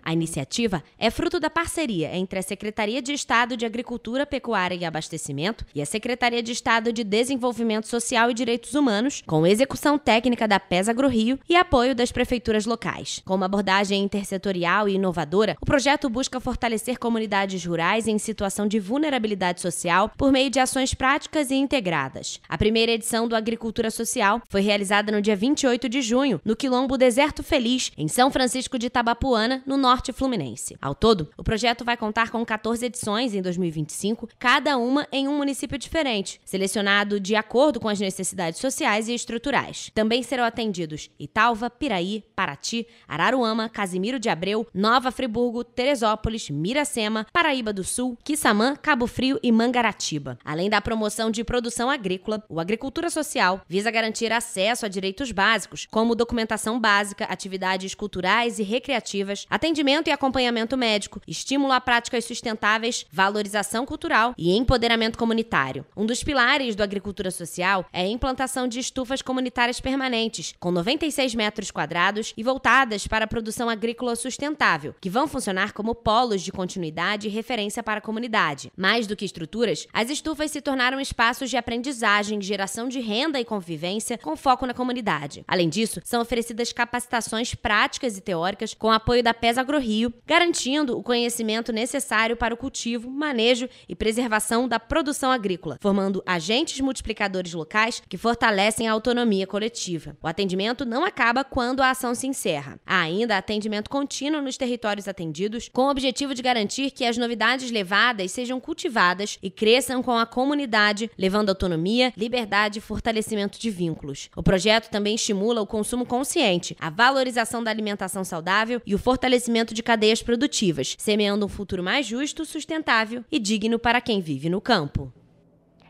A iniciativa é fruto da parceria entre a Secretaria de Estado de Agricultura, Pecuária e Abastecimento e a Secretaria de Estado de Desenvolvimento Social e Direitos Humanos, com execução técnica da PES AgroRio e apoio das prefeituras locais. Com uma abordagem intersetorial e inovadora, o projeto busca fortalecer comunidades rurais em situação de vulnerabilidade social por meio de ações práticas e integradas. A primeira edição do Agricultura Social foi realizada no dia 28 de junho, no Quilombo Deserto Feliz, em São Francisco de Itabapuana, no norte Norte Fluminense. Ao todo, o projeto vai contar com 14 edições em 2025, cada uma em um município diferente, selecionado de acordo com as necessidades sociais e estruturais. Também serão atendidos Italva, Piraí, Paraty, Araruama, Casimiro de Abreu, Nova Friburgo, Teresópolis, Miracema, Paraíba do Sul, Quissamã, Cabo Frio e Mangaratiba. Além da promoção de produção agrícola, o Agricultura Social visa garantir acesso a direitos básicos, como documentação básica, atividades culturais e recreativas, atendimento e acompanhamento médico, estímulo a práticas sustentáveis, valorização cultural e empoderamento comunitário. Um dos pilares do Agricultura Social é a implantação de estufas comunitárias permanentes, com 96 metros quadrados e voltadas para a produção agrícola sustentável, que vão funcionar como polos de continuidade e referência para a comunidade. Mais do que estruturas, as estufas se tornaram espaços de aprendizagem, geração de renda e convivência com foco na comunidade. Além disso, são oferecidas capacitações práticas e teóricas com apoio da PES AgroRio, garantindo o conhecimento necessário para o cultivo, manejo e preservação da produção agrícola, formando agentes multiplicadores locais que fortalecem a autonomia coletiva. O atendimento não acaba quando a ação se encerra. Há ainda atendimento contínuo nos territórios atendidos, com o objetivo de garantir que as novidades levadas sejam cultivadas e cresçam com a comunidade, levando autonomia, liberdade e fortalecimento de vínculos. O projeto também estimula o consumo consciente, a valorização da alimentação saudável e o fortalecimento de cadeias produtivas, semeando um futuro mais justo, sustentável e digno para quem vive no campo.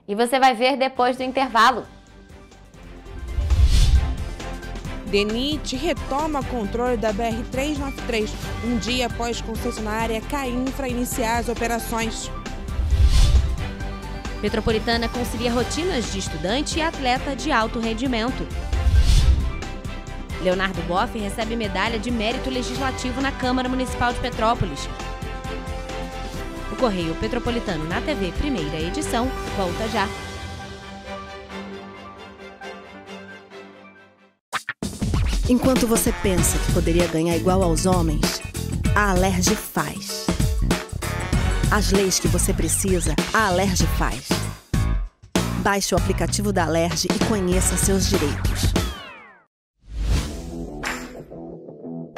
E você vai ver depois do intervalo. DENIT retoma controle da BR-393, um dia após concessionária Cainfra iniciar as operações. Petropolitana concilia rotinas de estudante e atleta de alto rendimento. Leonardo Boff recebe medalha de mérito legislativo na Câmara Municipal de Petrópolis. O Correio Petropolitano na TV, primeira edição, volta já. Enquanto você pensa que poderia ganhar igual aos homens, a Alerj faz. As leis que você precisa, a Alerj faz. Baixe o aplicativo da Alerj e conheça seus direitos.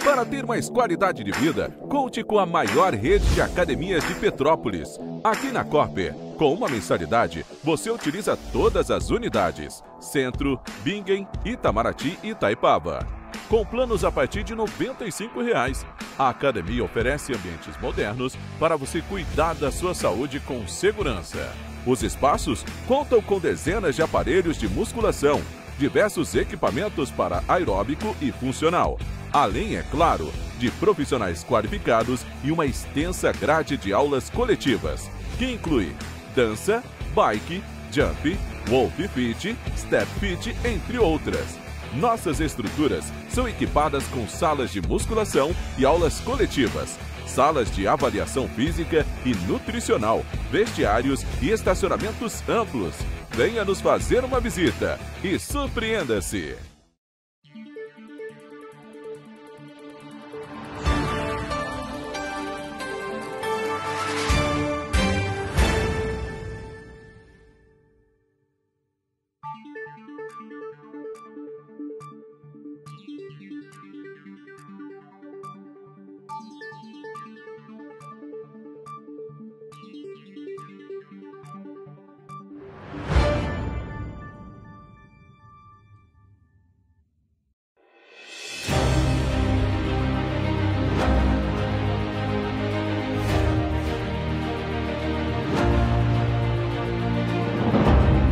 Para ter mais qualidade de vida, conte com a maior rede de academias de Petrópolis. Aqui na Corper, com uma mensalidade, você utiliza todas as unidades: Centro, Bingen, Itamaraty e Itaipava. Com planos a partir de R$ 95,00. A academia oferece ambientes modernos para você cuidar da sua saúde com segurança. Os espaços contam com dezenas de aparelhos de musculação, diversos equipamentos para aeróbico e funcional, além, é claro, de profissionais qualificados e uma extensa grade de aulas coletivas, que inclui dança, bike, jump, wolf fit, step fit, entre outras. Nossas estruturas são equipadas com salas de musculação e aulas coletivas, salas de avaliação física e nutricional, vestiários e estacionamentos amplos. Venha nos fazer uma visita e surpreenda-se!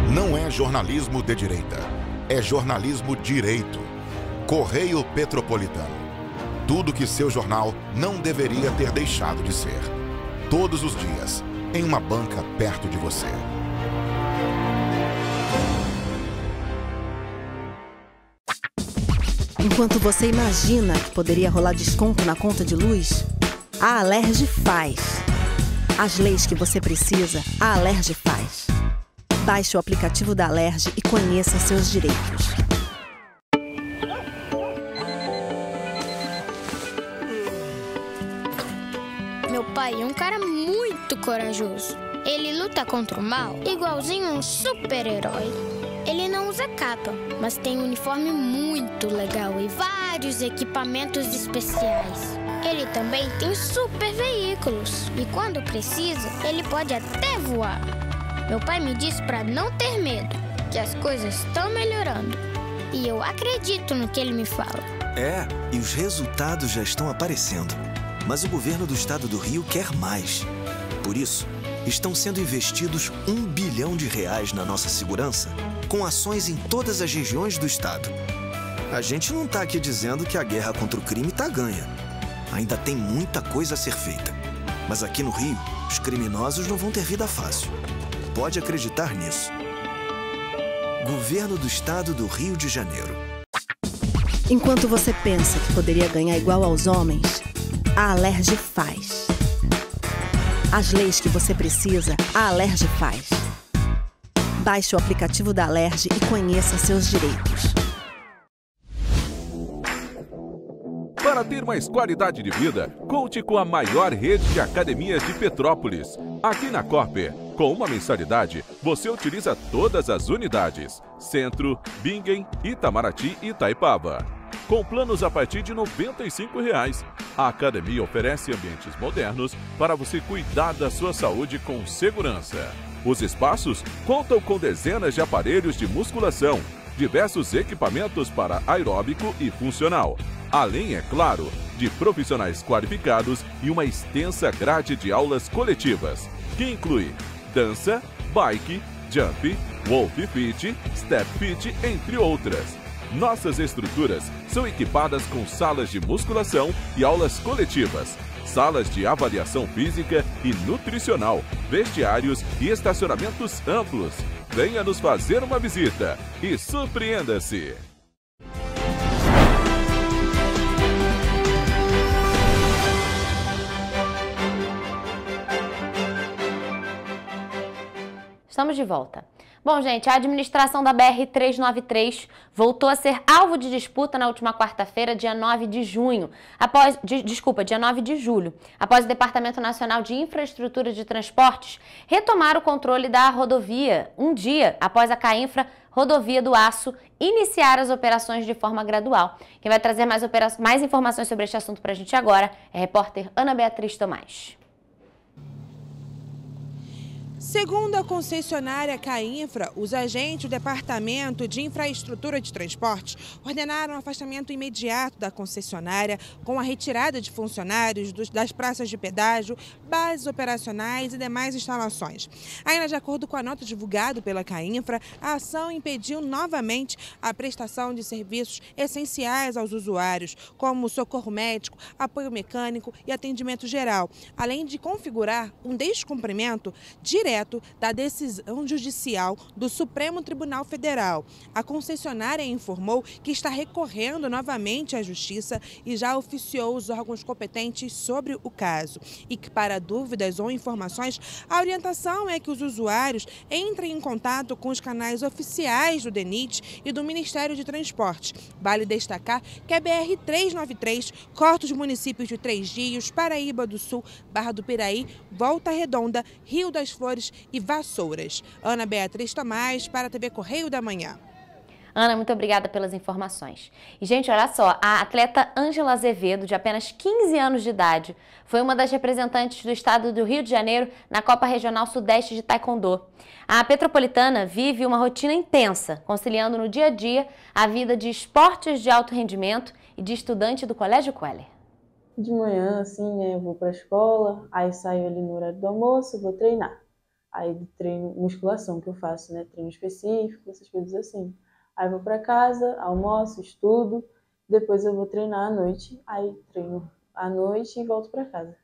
Não é jornalismo de direita, é jornalismo direito. Correio Petropolitano. Tudo que seu jornal não deveria ter deixado de ser. Todos os dias, em uma banca perto de você. Enquanto você imagina que poderia rolar desconto na conta de luz, a Alerj faz. As leis que você precisa, a Alerj faz. Baixe o aplicativo da Alerj e conheça seus direitos. Meu pai é um cara muito corajoso. Ele luta contra o mal igualzinho um super-herói. Ele não usa capa, mas tem um uniforme muito legal e vários equipamentos especiais. Ele também tem super veículos e quando precisa, ele pode até voar. Meu pai me disse para não ter medo, que as coisas estão melhorando. E eu acredito no que ele me fala. É, e os resultados já estão aparecendo. Mas o governo do estado do Rio quer mais. Por isso, estão sendo investidos R$1 bilhão na nossa segurança, com ações em todas as regiões do estado. A gente não está aqui dizendo que a guerra contra o crime está ganha. Ainda tem muita coisa a ser feita. Mas aqui no Rio, os criminosos não vão ter vida fácil. Pode acreditar nisso. Governo do Estado do Rio de Janeiro. Enquanto você pensa que poderia ganhar igual aos homens, a Alerj faz. As leis que você precisa, a Alerj faz. Baixe o aplicativo da Alerj e conheça seus direitos. Para ter mais qualidade de vida, conte com a maior rede de academias de Petrópolis. Aqui na Corper, com uma mensalidade, você utiliza todas as unidades: Centro, Bingen, Itamaraty e Itaipava. Com planos a partir de R$ 95,00. A academia oferece ambientes modernos para você cuidar da sua saúde com segurança. Os espaços contam com dezenas de aparelhos de musculação, diversos equipamentos para aeróbico e funcional. Além, é claro, de profissionais qualificados e uma extensa grade de aulas coletivas, que inclui dança, bike, jump, wolf fit, step fit, entre outras. Nossas estruturas são equipadas com salas de musculação e aulas coletivas, salas de avaliação física e nutricional, vestiários e estacionamentos amplos. Venha nos fazer uma visita e surpreenda-se! Estamos de volta. Bom, gente, a administração da BR-393 voltou a ser alvo de disputa na última quarta-feira, dia 9 de julho, após o Departamento Nacional de Infraestrutura de Transportes retomar o controle da rodovia, um dia após a Cainfra Rodovia do Aço iniciar as operações de forma gradual. Quem vai trazer mais informações sobre este assunto para a gente agora é a repórter Ana Beatriz Tomás. Segundo a concessionária Cainfra, os agentes do Departamento de Infraestrutura de Transportes ordenaram o afastamento imediato da concessionária com a retirada de funcionários das praças de pedágio, bases operacionais e demais instalações. Ainda de acordo com a nota divulgada pela Cainfra, a ação impediu novamente a prestação de serviços essenciais aos usuários, como socorro médico, apoio mecânico e atendimento geral, além de configurar um descumprimento direto da decisão judicial do Supremo Tribunal Federal. A concessionária informou que está recorrendo novamente à Justiça e já oficiou os órgãos competentes sobre o caso. E que, para dúvidas ou informações, a orientação é que os usuários entrem em contato com os canais oficiais do DENIT e do Ministério de Transporte. Vale destacar que a BR-393 corta os municípios de Três Rios, Paraíba do Sul, Barra do Piraí, Volta Redonda, Rio das Flores e Vassouras. Ana Beatriz Tomás para a TV Correio da Manhã. Ana, muito obrigada pelas informações. E, gente, olha só, a atleta Ângela Azevedo, de apenas 15 anos de idade, foi uma das representantes do estado do Rio de Janeiro na Copa Regional Sudeste de Taekwondo. A petropolitana vive uma rotina intensa, conciliando no dia a dia a vida de esportes de alto rendimento e de estudante do Colégio Queller. De manhã, assim, né, eu vou para a escola, aí saio ali no horário do almoço, vou treinar. Aí treino musculação que eu faço, né, treino específico, essas coisas assim. Aí vou para casa, almoço, estudo, depois eu vou treinar à noite, aí treino à noite e volto para casa.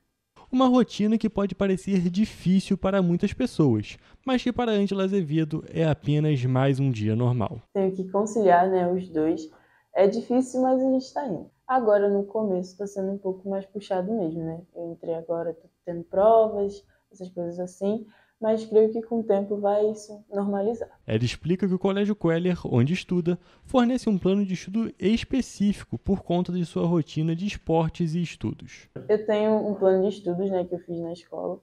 Uma rotina que pode parecer difícil para muitas pessoas, mas que para Ângela Azevedo é apenas mais um dia normal. Tenho que conciliar, né, os dois. É difícil, mas a gente está indo. Agora, no começo, está sendo um pouco mais puxado mesmo, né? Eu entrei agora, estou tendo provas, essas coisas assim, mas creio que com o tempo vai se normalizar. Ela explica que o Colégio Queller, onde estuda, fornece um plano de estudo específico por conta de sua rotina de esportes e estudos. Eu tenho um plano de estudos, né, que eu fiz na escola.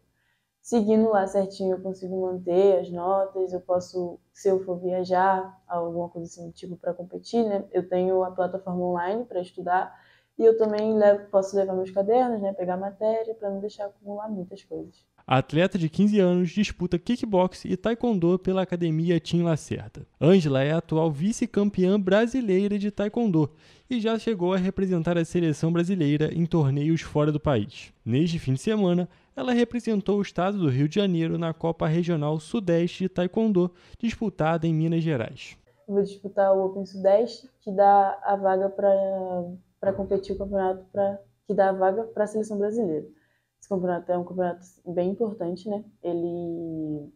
Seguindo lá certinho, eu consigo manter as notas, eu posso, se eu for viajar, alguma coisa assim, tipo para competir, né, eu tenho a plataforma online para estudar E eu também posso levar meus cadernos, né, pegar matéria, para não deixar acumular muitas coisas. A atleta de 15 anos disputa kickbox e taekwondo pela academia Tim Lacerda. Ângela é a atual vice-campeã brasileira de taekwondo e já chegou a representar a seleção brasileira em torneios fora do país. Neste fim de semana, ela representou o estado do Rio de Janeiro na Copa Regional Sudeste de Taekwondo, disputada em Minas Gerais. Eu vou disputar o Open Sudeste, que dá a vaga para competir o campeonato, que dá a vaga para a seleção brasileira. Esse campeonato é um campeonato bem importante, né? Ele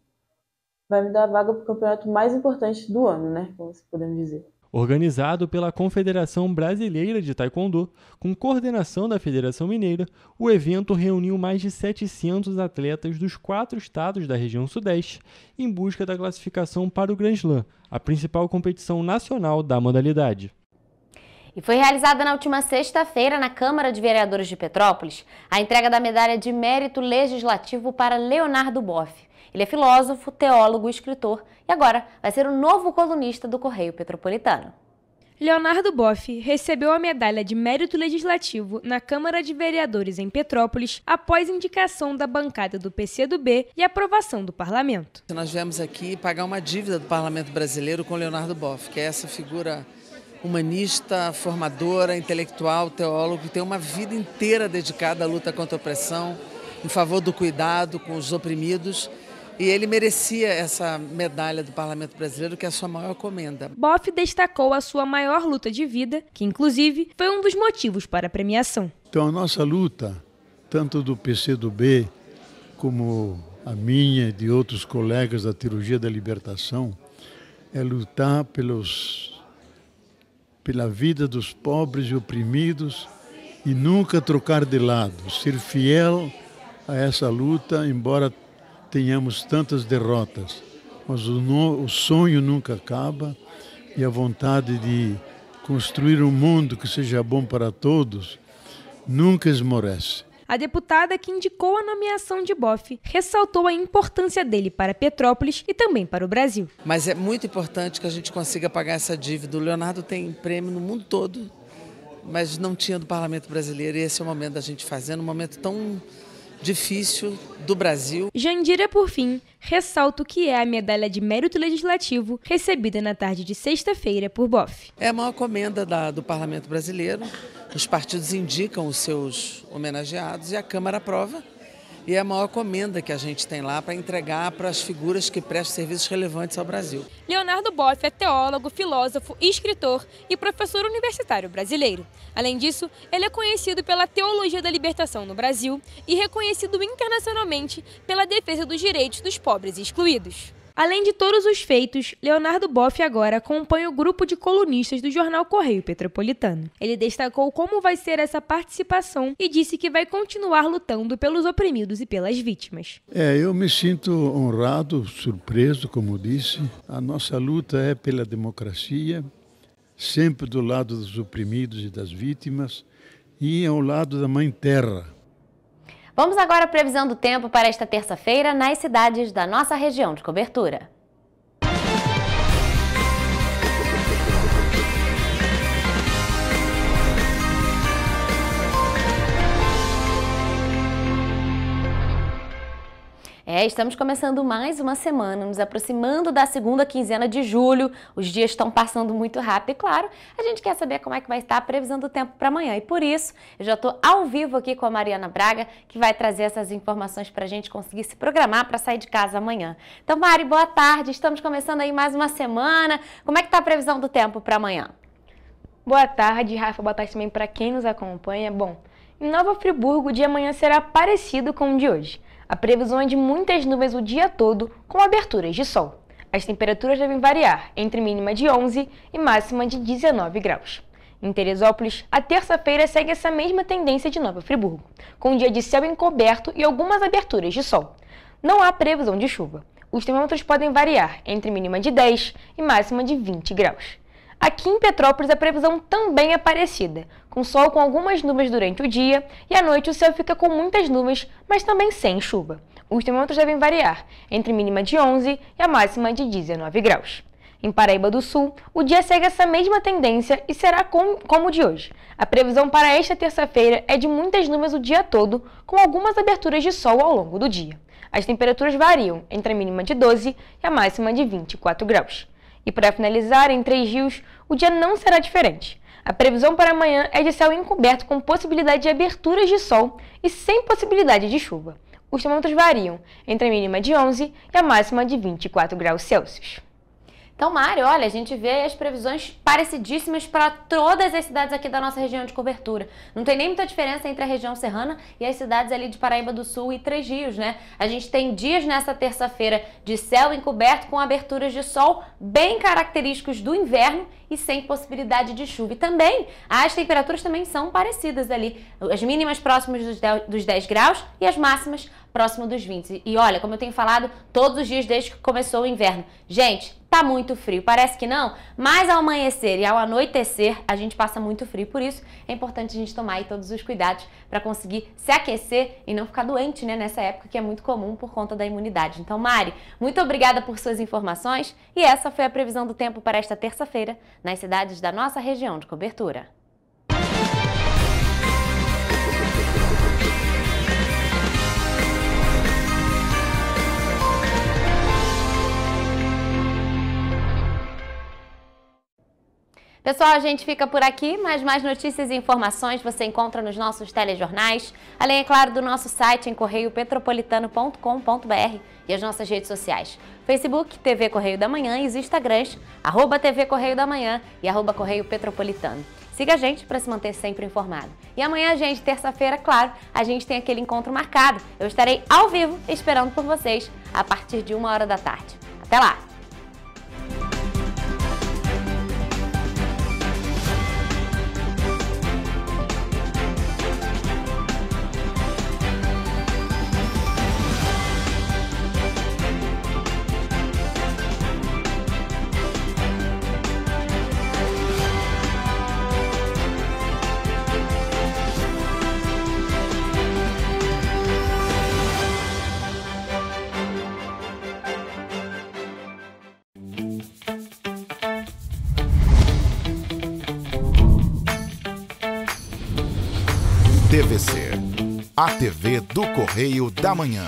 vai me dar a vaga para o campeonato mais importante do ano, né? Como podemos dizer. Organizado pela Confederação Brasileira de Taekwondo, com coordenação da Federação Mineira, o evento reuniu mais de 700 atletas dos 4 estados da região Sudeste em busca da classificação para o Grand Slam, a principal competição nacional da modalidade. E foi realizada na última sexta-feira, na Câmara de Vereadores de Petrópolis, a entrega da medalha de mérito legislativo para Leonardo Boff. Ele é filósofo, teólogo e escritor e agora vai ser o novo colunista do Correio Petropolitano. Leonardo Boff recebeu a medalha de mérito legislativo na Câmara de Vereadores em Petrópolis após indicação da bancada do PCdoB e aprovação do parlamento. Nós viemos aqui pagar uma dívida do parlamento brasileiro com Leonardo Boff, que é essa figura humanista, formadora, intelectual, teólogo, que tem uma vida inteira dedicada à luta contra a opressão, em favor do cuidado com os oprimidos. E ele merecia essa medalha do Parlamento Brasileiro, que é a sua maior comenda. Boff destacou a sua maior luta de vida, que inclusive foi um dos motivos para a premiação. Então a nossa luta, tanto do PCdoB como a minha e de outros colegas da Teologia da Libertação, é lutar pela vida dos pobres e oprimidos e nunca trocar de lado, ser fiel a essa luta, embora tenhamos tantas derrotas. Mas o sonho nunca acaba e a vontade de construir um mundo que seja bom para todos nunca esmorece. A deputada que indicou a nomeação de Boff ressaltou a importância dele para Petrópolis e também para o Brasil. Mas é muito importante que a gente consiga pagar essa dívida. O Leonardo tem prêmio no mundo todo, mas não tinha do Parlamento Brasileiro, e esse é o momento da gente fazer, num momento tão difícil do Brasil. Jandira, por fim, ressalta o que é a medalha de mérito legislativo recebida na tarde de sexta-feira por Boff. É a maior comenda do Parlamento Brasileiro. Os partidos indicam os seus homenageados e a Câmara aprova. E é a maior comenda que a gente tem lá para entregar para as figuras que prestam serviços relevantes ao Brasil. Leonardo Boff é teólogo, filósofo, escritor e professor universitário brasileiro. Além disso, ele é conhecido pela teologia da libertação no Brasil e reconhecido internacionalmente pela defesa dos direitos dos pobres e excluídos. Além de todos os feitos, Leonardo Boff agora acompanha o grupo de colunistas do jornal Correio Petropolitano. Ele destacou como vai ser essa participação e disse que vai continuar lutando pelos oprimidos e pelas vítimas. Eu me sinto honrado, surpreso, como disse. A nossa luta é pela democracia, sempre do lado dos oprimidos e das vítimas e ao lado da Mãe Terra. Vamos agora à previsão do tempo para esta terça-feira nas cidades da nossa região de cobertura. Estamos começando mais uma semana, nos aproximando da segunda quinzena de julho. Os dias estão passando muito rápido e, claro, a gente quer saber como é que vai estar a previsão do tempo para amanhã. E por isso, eu já estou ao vivo aqui com a Mariana Braga, que vai trazer essas informações para a gente conseguir se programar para sair de casa amanhã. Então, Mari, boa tarde. Estamos começando aí mais uma semana. Como é que está a previsão do tempo para amanhã? Boa tarde, Rafa. Boa tarde também para quem nos acompanha. Bom, em Nova Friburgo, o dia amanhã será parecido com o de hoje. A previsão é de muitas nuvens o dia todo, com aberturas de sol. As temperaturas devem variar entre mínima de 11 e máxima de 19 graus. Em Teresópolis, a terça-feira segue essa mesma tendência de Nova Friburgo, com um dia de céu encoberto e algumas aberturas de sol. Não há previsão de chuva. Os termômetros podem variar entre mínima de 10 e máxima de 20 graus. Aqui em Petrópolis a previsão também é parecida, com sol com algumas nuvens durante o dia e à noite o céu fica com muitas nuvens, mas também sem chuva. Os termômetros devem variar entre mínima de 11 e a máxima de 19 graus. Em Paraíba do Sul, o dia segue essa mesma tendência e será como o de hoje. A previsão para esta terça-feira é de muitas nuvens o dia todo, com algumas aberturas de sol ao longo do dia. As temperaturas variam entre a mínima de 12 e a máxima de 24 graus. E para finalizar, em Três Rios, o dia não será diferente. A previsão para amanhã é de céu encoberto com possibilidade de aberturas de sol e sem possibilidade de chuva. Os termômetros variam entre a mínima de 11 e a máxima de 24 graus Celsius. Então, Mário, olha, a gente vê as previsões parecidíssimas para todas as cidades aqui da nossa região de cobertura. Não tem nem muita diferença entre a região serrana e as cidades ali de Paraíba do Sul e Três Rios, né? A gente tem dias nessa terça-feira de céu encoberto com aberturas de sol bem característicos do inverno e sem possibilidade de chuva. E também as temperaturas também são parecidas ali. As mínimas próximas dos 10 graus e as máximas próximo dos 20. E olha, como eu tenho falado todos os dias desde que começou o inverno. Gente, tá muito frio. Parece que não, mas ao amanhecer e ao anoitecer a gente passa muito frio. Por isso é importante a gente tomar aí todos os cuidados para conseguir se aquecer e não ficar doente, né, nessa época que é muito comum por conta da imunidade. Então, Mari, muito obrigada por suas informações e essa foi a previsão do tempo para esta terça-feira nas cidades da nossa região de cobertura. Pessoal, a gente fica por aqui, mas mais notícias e informações você encontra nos nossos telejornais, além, é claro, do nosso site em correiopetropolitano.com.br e as nossas redes sociais. Facebook, TV Correio da Manhã e os Instagrams, @TV Correio da Manhã e @Correio Petropolitano. Siga a gente para se manter sempre informado. E amanhã, gente, terça-feira, claro, a gente tem aquele encontro marcado. Eu estarei ao vivo esperando por vocês a partir de 1h da tarde. Até lá! TVC, a TV do Correio da Manhã.